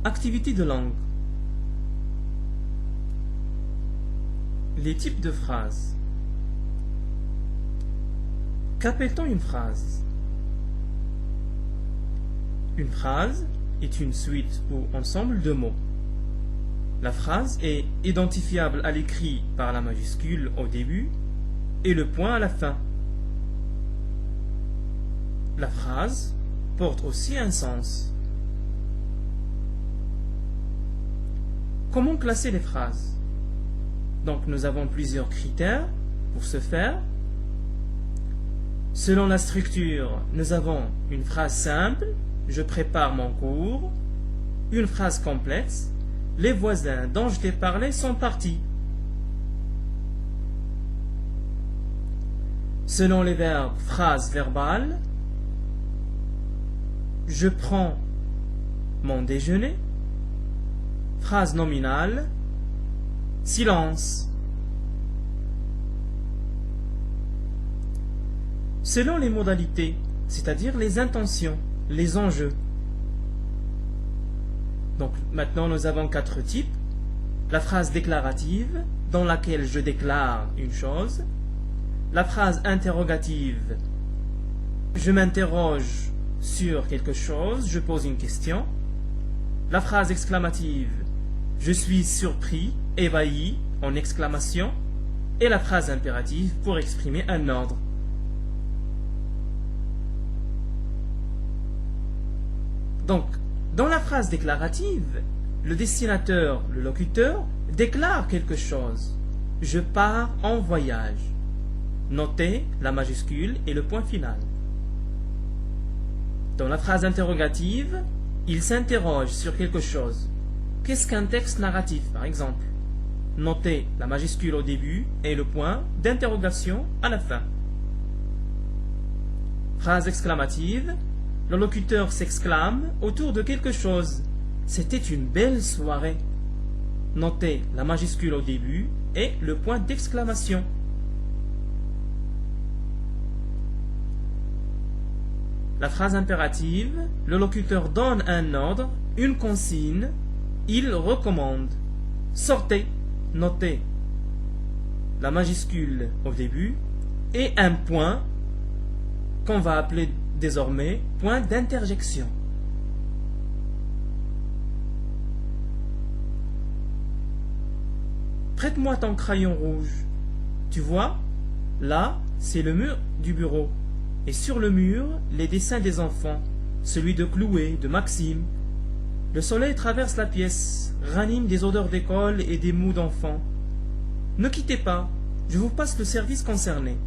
Activité de langue. Les types de phrases. Qu'appelle-t-on une phrase? Une phrase est une suite ou ensemble de mots. La phrase est identifiable à l'écrit par la majuscule au début et le point à la fin. La phrase porte aussi un sens. Comment classer les phrases? Donc nous avons plusieurs critères pour ce faire. Selon la structure, nous avons une phrase simple, je prépare mon cours, une phrase complexe, les voisins dont je t'ai parlé sont partis. Selon les verbes phrase verbale, je prends mon déjeuner, phrase nominale, silence. Selon les modalités, c'est-à-dire les intentions, les enjeux. Donc maintenant nous avons 4 types. La phrase déclarative, dans laquelle je déclare une chose. La phrase interrogative, je m'interroge sur quelque chose, je pose une question. La phrase exclamative, je suis surpris, ébahi, en exclamation. Et la phrase impérative pour exprimer un ordre. Donc, dans la phrase déclarative, le destinateur, le locuteur, déclare quelque chose. Je pars en voyage. Notez la majuscule et le point final. Dans la phrase interrogative, il s'interroge sur quelque chose. Qu'est-ce qu'un texte narratif, par exemple? Notez la majuscule au début et le point d'interrogation à la fin. Phrase exclamative, le locuteur s'exclame autour de quelque chose. C'était une belle soirée. Notez la majuscule au début et le point d'exclamation. La phrase impérative, le locuteur donne un ordre, une consigne, il recommande. Sortez. Notez la majuscule au début et un point qu'on va appeler désormais point d'interjection. Prête-moi ton crayon rouge. Tu vois, là, c'est le mur du bureau. Et sur le mur, les dessins des enfants, celui de Chloé, de Maxime. Le soleil traverse la pièce, ranime des odeurs d'école et des mots d'enfants. Ne quittez pas, je vous passe le service concerné.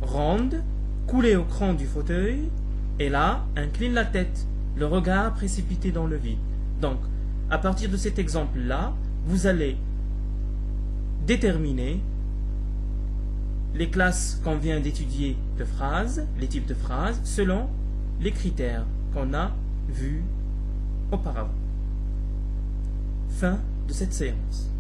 Ronde, coulez au cran du fauteuil, et là, incline la tête, le regard précipité dans le vide. Donc, à partir de cet exemple-là, vous allez déterminer les classes qu'on vient d'étudier de phrases, les types de phrases, selon les critères qu'on a vus auparavant. Fin de cette séance.